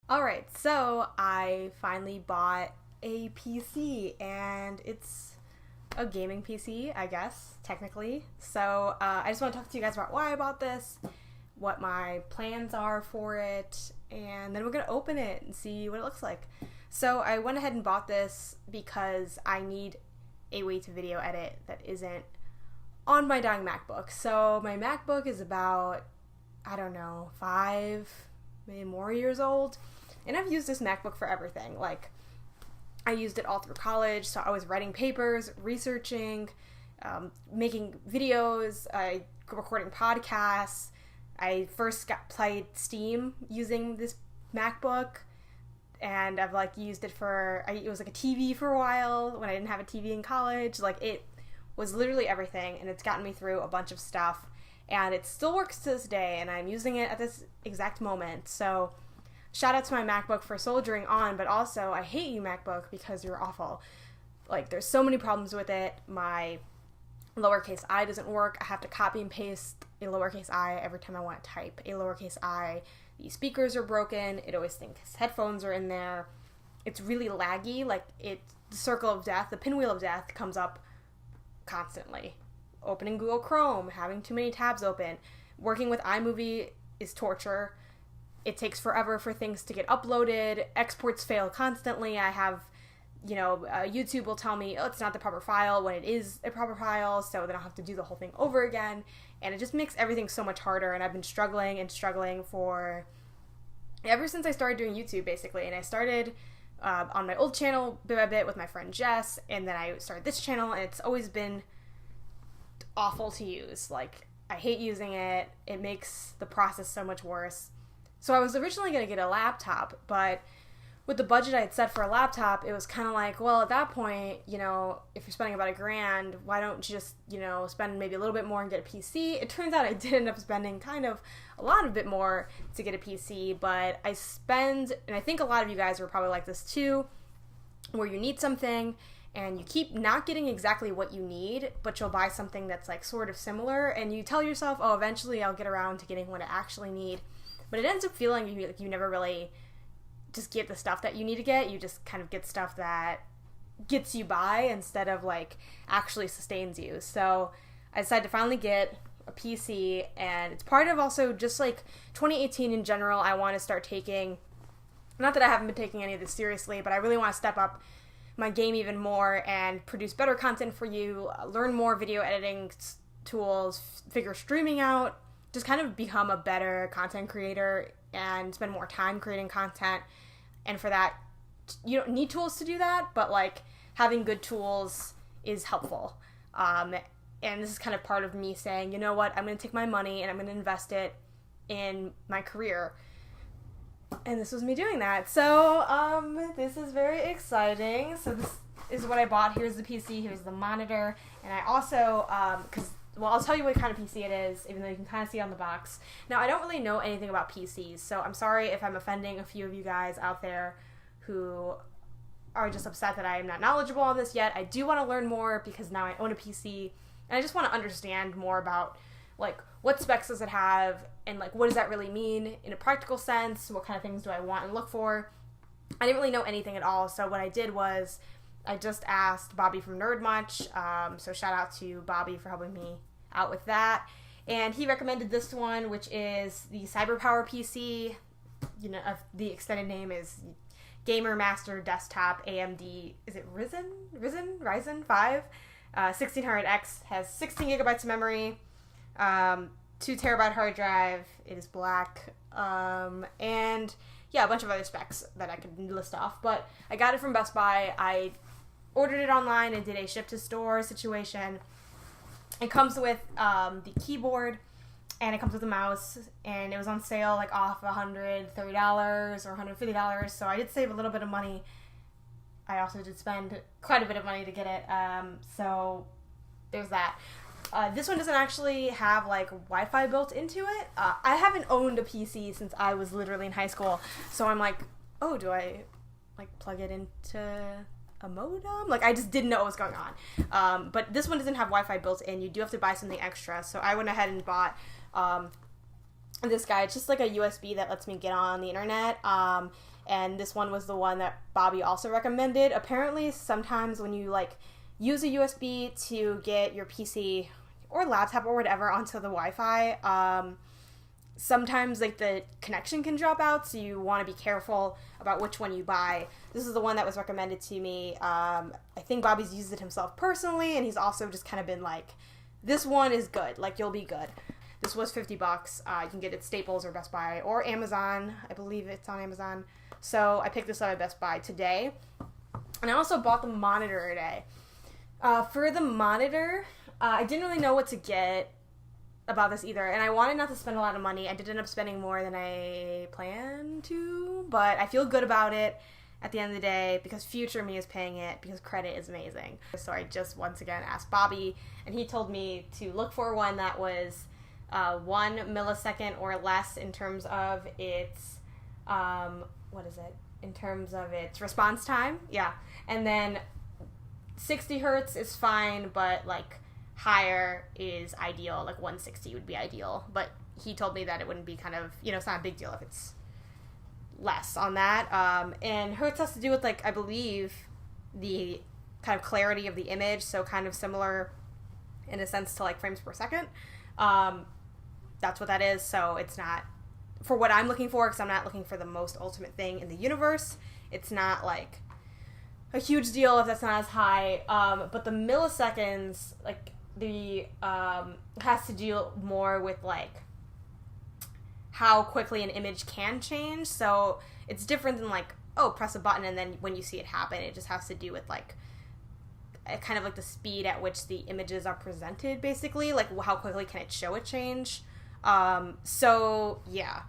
Alright, so I finally bought a PC, and it's a gaming PC, I guess, technically. So I just want to talk to you guys about why I bought this, what my plans are for it, and then we're going to open it and see what it looks like. So I went ahead and bought this because I need a way to video edit that isn't on my dying MacBook. So my MacBook is about, I don't know, 5, maybe more years old. And I've used this MacBook for everything. Like, I used it all through college, so I was writing papers, researching, making videos, recording podcasts. I first played Steam using this MacBook, and I've used it for, it was like a TV for a while when I didn't have a TV in college. Like, it was literally everything, and it's gotten me through a bunch of stuff, and it still works to this day, and I'm using it at this exact moment. So shout out to my MacBook for soldiering on, but also I hate you, MacBook, because you're awful. Like, there's so many problems with it. My lowercase I doesn't work. I have to copy and paste a lowercase I every time I want to type a lowercase I. The speakers are broken. It always thinks headphones are in there. It's really laggy. Like, the circle of death, the pinwheel of death comes up constantly. Opening Google Chrome, having too many tabs open. Working with iMovie is torture. It takes forever for things to get uploaded. Exports fail constantly. I have, YouTube will tell me, oh, it's not the proper file when it is a proper file, so then I'll have to do the whole thing over again. And it just makes everything so much harder, and I've been struggling for ever since I started doing YouTube, basically. And I started on my old channel bit by bit with my friend Jess, and then I started this channel, and it's always been awful to use. Like, I hate using it. It makes the process so much worse. So I was originally going to get a laptop, but with the budget I had set for a laptop, it was kind of like, well, at that point, if you're spending about $1,000, why don't you just, spend maybe a little bit more and get a PC? It turns out I did end up spending kind of a lot of bit more to get a PC, but I spend, and I think a lot of you guys are probably like this too, where you need something and you keep not getting exactly what you need, but you'll buy something that's like sort of similar, and you tell yourself, oh, eventually I'll get around to getting what I actually need. But it ends up feeling like you never really just get the stuff that you need to get. You just kind of get stuff that gets you by instead of like actually sustains you. So I decided to finally get a PC, and it's part of also just like 2018 in general. I want to start taking, not that I haven't been taking any of this seriously, but I really want to step up my game even more and produce better content for you, learn more video editing tools, figure streaming out, just kind of become a better content creator and spend more time creating content. And for that, you don't need tools to do that, but like having good tools is helpful. And this is kind of part of me saying, you know what, I'm going to take my money and I'm going to invest it in my career. And this was me doing that. So this is very exciting. So this is what I bought. Here's the PC, here's the monitor, and I also, well, I'll tell you what kind of PC it is, even though you can kind of see it on the box. Now, I don't really know anything about PCs, so I'm sorry if I'm offending a few of you guys out there who are just upset that I am not knowledgeable on this yet. I do want to learn more because now I own a PC, and I just want to understand more about, like, what specs does it have, and, like, what does that really mean in a practical sense? What kind of things do I want and look for? I didn't really know anything at all, so what I did was I just asked Bobby from Nerd Much, so shout out to Bobby for helping me out with that, and he recommended this one, which is the CyberPowerPC. The extended name is Gamer Master Desktop AMD, is it Ryzen 5? 1600X, has 16 gigabytes of memory, 2 terabyte hard drive, it is black, and yeah, a bunch of other specs that I could list off, but I got it from Best Buy. I ordered it online and did a ship to store situation. It comes with the keyboard, and it comes with a mouse, and it was on sale, like, off $130 or $150, so I did save a little bit of money. I also did spend quite a bit of money to get it, so there's that. This one doesn't actually have, like, Wi-Fi built into it. I haven't owned a PC since I was literally in high school, so I'm like, oh, do I, like, plug it into a modem? Like, I just didn't know what was going on. But this one doesn't have Wi-Fi built in. You do have to buy something extra. So I went ahead and bought this guy. It's just like a USB that lets me get on the internet. and this one was the one that Bobby also recommended. Apparently, sometimes when you like use a USB to get your PC or laptop or whatever onto the Wi-Fi, sometimes like the connection can drop out, so you want to be careful about which one you buy. This is the one that was recommended to me. I think Bobby's used it himself personally, and he's also just kind of been like, this one is good, like you'll be good. This was $50. You can get it at Staples or Best Buy or Amazon. I believe it's on Amazon. So I picked this up at Best Buy today. And I also bought the monitor today. For the monitor, I didn't really know what to get about this either. And I wanted not to spend a lot of money. I did end up spending more than I planned to. But I feel good about it at the end of the day because future me is paying it because credit is amazing. So I just once again asked Bobby, and he told me to look for one that was 1 millisecond or less in terms of its in terms of its response time. Yeah. And then 60 hertz is fine, but like higher is ideal. Like 160 would be ideal, but he told me that it wouldn't be kind of, it's not a big deal if it's less on that. And hertz has to do with like, I believe, the kind of clarity of the image, so kind of similar in a sense to like frames per second. That's what that is. So it's not for what I'm looking for, because I'm not looking for the most ultimate thing in the universe. It's not like a huge deal if that's not as high. But the milliseconds, like the has to do more with like how quickly an image can change. So it's different than like, oh, press a button and then when you see it happen. It just has to do with like kind of like the speed at which the images are presented, basically, like how quickly can it show a change. So yeah,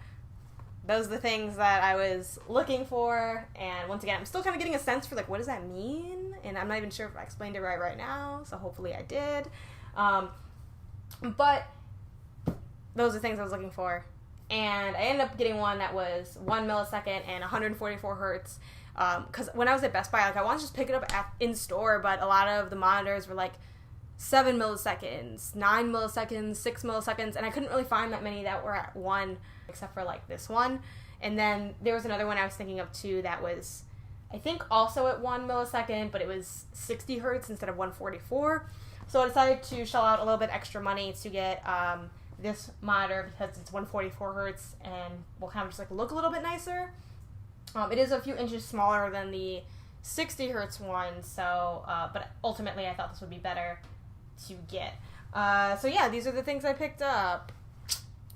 those are the things that I was looking for, and once again, I'm still kind of getting a sense for like, what does that mean? And I'm not even sure if I explained it right now, so hopefully I did. But those are things I was looking for, and I ended up getting one that was 1 millisecond and 144 hertz. Because when I was at Best Buy, like I wanted to just pick it up in store, but a lot of the monitors were like 7 milliseconds, 9 milliseconds, 6 milliseconds, and I couldn't really find that many that were at 1, except for like this one. And then there was another one I was thinking of too that was, I think, also at 1 millisecond, but it was 60 hertz instead of 144. So I decided to shell out a little bit extra money to get this monitor because it's 144 hertz and will kind of just like look a little bit nicer. It is a few inches smaller than the 60 hertz one, so but ultimately I thought this would be better to get. So yeah, these are the things I picked up.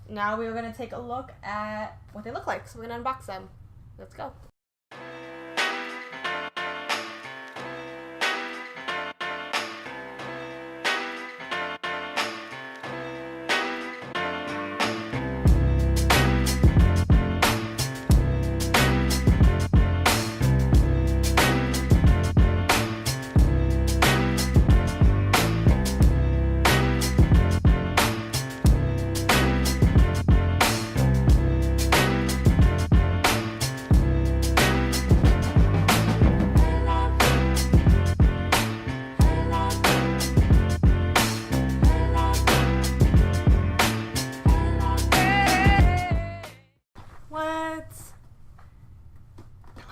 Now we're going to take a look at what they look like, so we're going to unbox them. Let's go.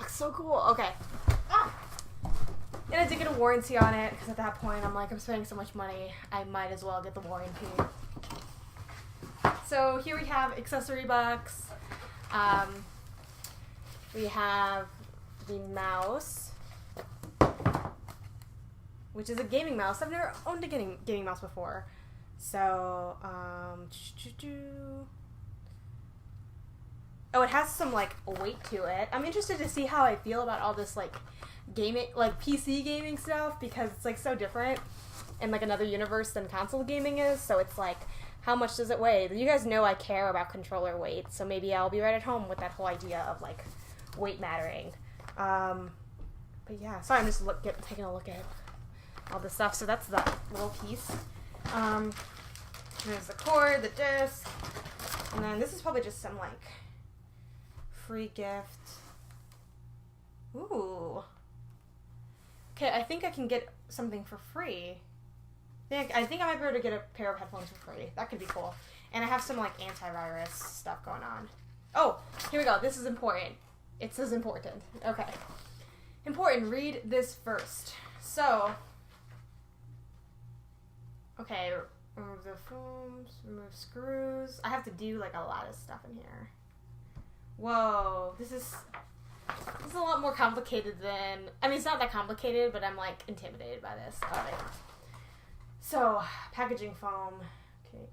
So cool. Okay. And I did get a warranty on it because at that point I'm like, I'm spending so much money, I might as well get the warranty. So here we have accessory box. We have the mouse, which is a gaming mouse. I've never owned a gaming mouse before. So, oh, it has some, like, weight to it. I'm interested to see how I feel about all this, like, gaming, like, PC gaming stuff, because it's, like, so different in, like, another universe than console gaming is, so it's, like, how much does it weigh? You guys know I care about controller weight, so maybe I'll be right at home with that whole idea of, like, weight mattering. But, yeah, sorry, I'm just taking a look at all this stuff. So that's the little piece. There's the cord, the disc, and then this is probably just some, like, free gift. Ooh. Okay, I think I can get something for free. I think I might be able to get a pair of headphones for free. That could be cool. And I have some, like, antivirus stuff going on. Oh, here we go. This is important. It says important. Okay. Important. Read this first. So, okay, remove the foams, remove screws. I have to do like a lot of stuff in here. Whoa, this is a lot more complicated than, I mean, it's not that complicated, but I'm like intimidated by this. Alright. So, packaging foam. Okay.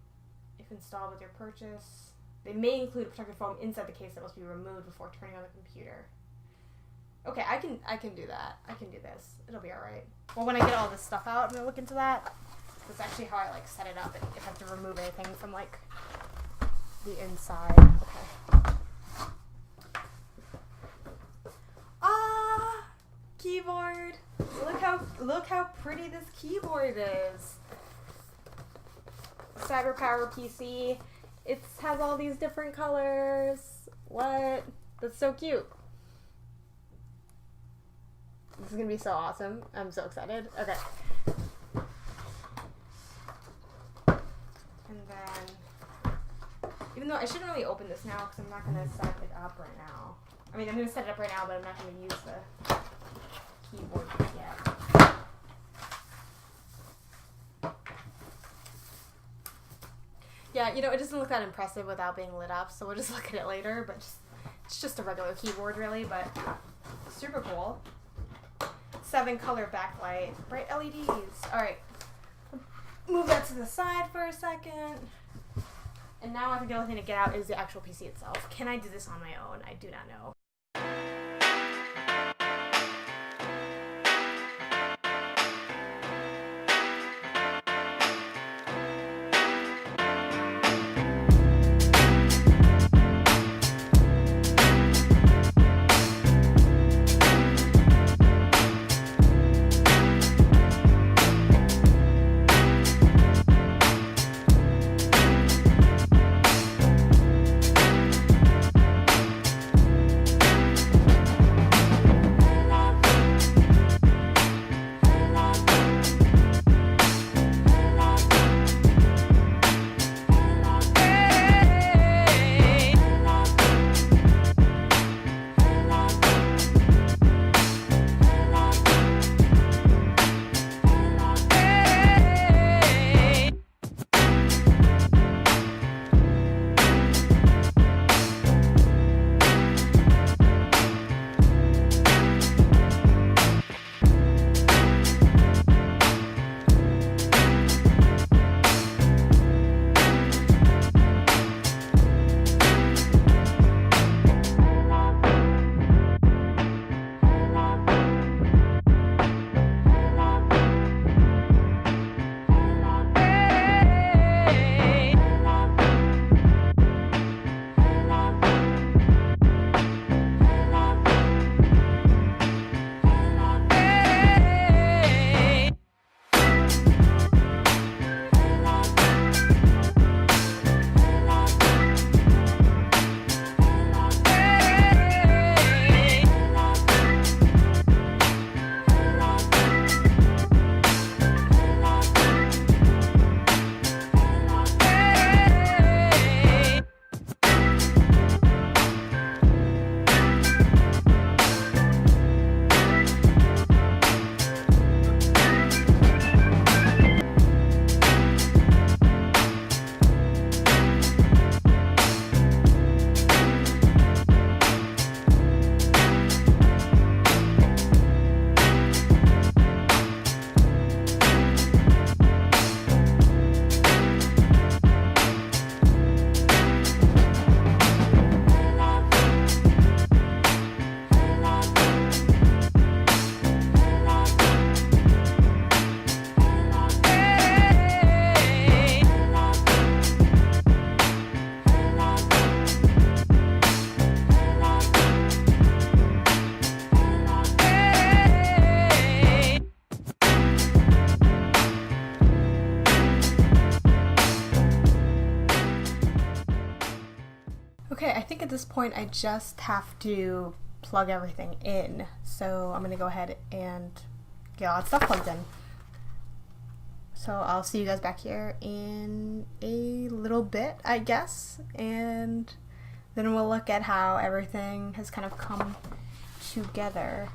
If installed with your purchase, they may include a protective foam inside the case that must be removed before turning on the computer. Okay, I can do that. I can do this. It'll be alright. Well, when I get all this stuff out, I'm gonna look into that. That's actually how I like set it up, and if I have to remove anything from like the inside. Okay. Ah, keyboard. Look how pretty this keyboard is. CyberPowerPC. It has all these different colors. What? That's so cute. This is gonna be so awesome. I'm so excited. Okay. And then, even though I shouldn't really open this now because I'm not gonna set it up right now. I mean, I'm gonna set it up right now, but I'm not gonna use the keyboard yet. Yeah, you know, it doesn't look that impressive without being lit up, so we'll just look at it later, but it's just a regular keyboard, really, but super cool. 7 color backlight, bright LEDs. Alright, move that to the side for a second. And now I think the only thing to get out is the actual PC itself. Can I do this on my own? I do not know. Okay, I think at this point I just have to plug everything in. So I'm going to go ahead and get all that stuff plugged in. So I'll see you guys back here in a little bit, I guess. And then we'll look at how everything has kind of come together.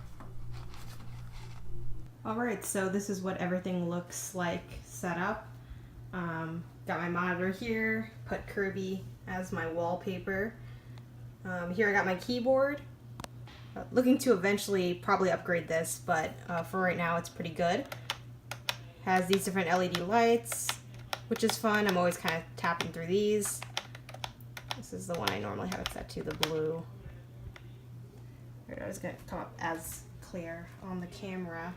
Alright, so this is what everything looks like set up. Got my monitor here, put Kirby as my wallpaper. Here I got my keyboard. Looking to eventually probably upgrade this, but for right now it's pretty good. Has these different LED lights, which is fun. I'm always kind of tapping through these. This is the one I normally have it set to, the blue. There we go, it's going to come up as clear on the camera.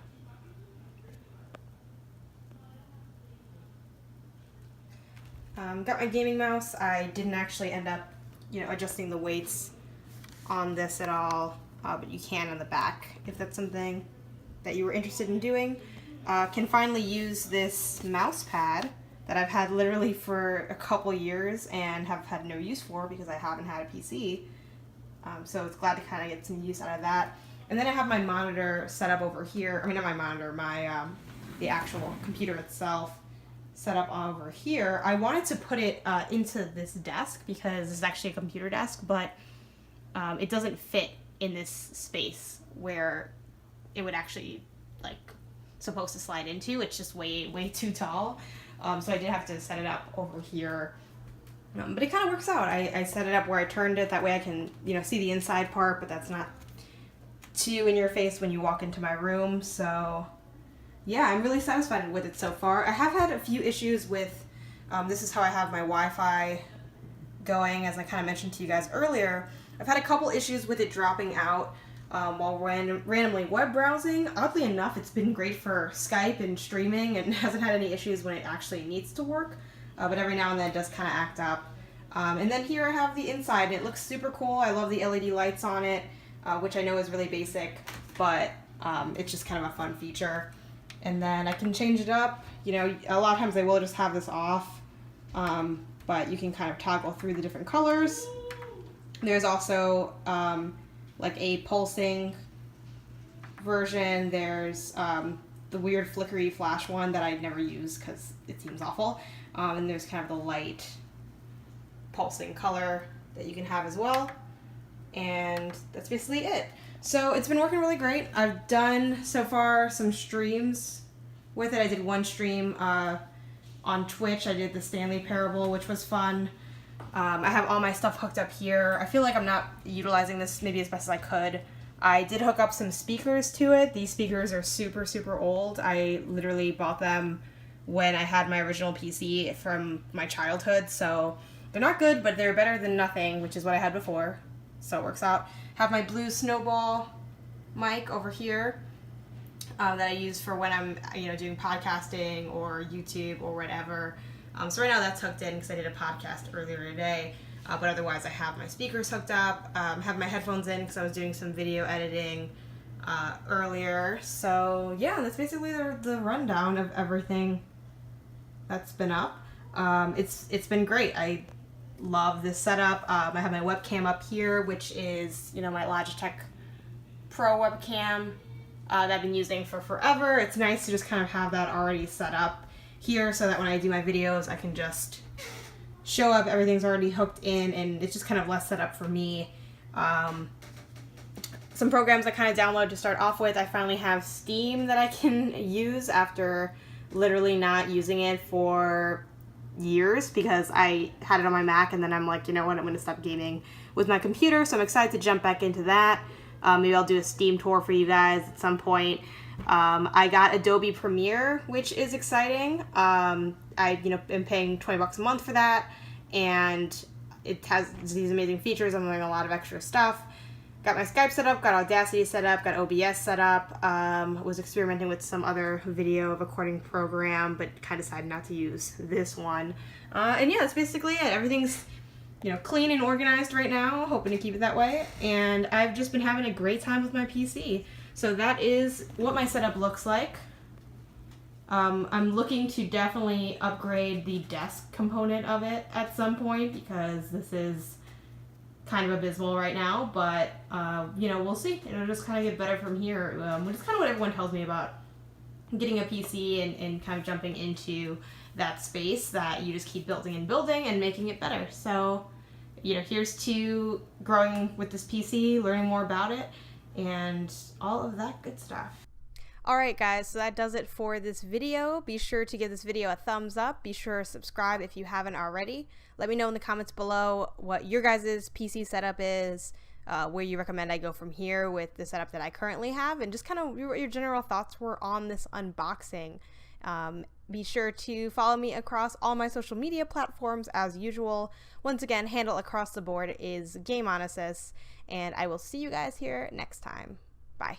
Got my gaming mouse. I didn't actually end up, adjusting the weights on this at all, but you can on the back if that's something that you were interested in doing. Can finally use this mouse pad that I've had literally for a couple years and have had no use for because I haven't had a PC. So it's glad to kind of get some use out of that. And then I have my monitor set up over here. I mean, not my monitor, the actual computer itself set up over here. I wanted to put it into this desk because it's actually a computer desk, but it doesn't fit in this space where it would actually supposed to slide into. It's just way too tall. So I did have to set it up over here. But it kind of works out. I set it up where I turned it. That way I can, see the inside part, but that's not too in your face when you walk into my room. So yeah, I'm really satisfied with it so far. I have had a few issues with, this is how I have my Wi-Fi going, as I kind of mentioned to you guys earlier. I've had a couple issues with it dropping out while randomly web browsing. Oddly enough, it's been great for Skype and streaming and hasn't had any issues when it actually needs to work. But every now and then it does kind of act up. And then here I have the inside. It looks super cool. I love the LED lights on it, which I know is really basic, but it's just kind of a fun feature. And then I can change it up. A lot of times I will just have this off, but you can kind of toggle through the different colors. There's also a pulsing version. There's the weird flickery flash one that I never use because it seems awful. And there's kind of the light pulsing color that you can have as well. And that's basically it. So it's been working really great. I've done so far some streams with it. I did one stream on Twitch. I did the Stanley Parable, which was fun. I have all my stuff hooked up here. I feel like I'm not utilizing this maybe as best as I could. I did hook up some speakers to it. These speakers are super old. I literally bought them when I had my original PC from my childhood, so they're not good, but they're better than nothing, which is what I had before, so it works out. Have my blue Snowball mic over here that I use for when I'm doing podcasting or YouTube or whatever. So right now that's hooked in because I did a podcast earlier today, but otherwise I have my speakers hooked up, have my headphones in because I was doing some video editing earlier. So yeah, that's basically the rundown of everything that's been up. It's been great. I love this setup. I have my webcam up here, which is my Logitech Pro webcam that I've been using for forever. It's nice to just kind of have that already set up here so that when I do my videos I can just show up, everything's already hooked in, and it's just kind of less set up for me. Some programs I kind of download to start off with. I finally have Steam that I can use after literally not using it for years because I had it on my Mac, and then I'm like, you know what, I'm going to stop gaming with my computer, so I'm excited to jump back into that. Maybe I'll do a Steam tour for you guys at some point. I got Adobe Premiere, which is exciting. I am paying $20 a month for that, and it has these amazing features. I'm learning a lot of extra stuff. Got my Skype set up, got Audacity set up, got OBS set up. Was experimenting with some other video recording program, but kind of decided not to use this one. And yeah, that's basically it. Everything's clean and organized right now, hoping to keep it that way. And I've just been having a great time with my PC. So that is what my setup looks like. I'm looking to definitely upgrade the desk component of it at some point because this is kind of abysmal right now, but we'll see. It'll just kind of get better from here, which is kind of what everyone tells me about getting a PC and kind of jumping into that space that you just keep building and building and making it better. So here's to growing with this PC, learning more about it, and all of that good stuff. Alright guys, so that does it for this video. Be sure to give this video a thumbs up. Be sure to subscribe if you haven't already. Let me know in the comments below what your guys' PC setup is, where you recommend I go from here with the setup that I currently have, and just kind of what your general thoughts were on this unboxing. Be sure to follow me across all my social media platforms as usual. Once again, handle across the board is GameOnasis, and I will see you guys here next time. Bye.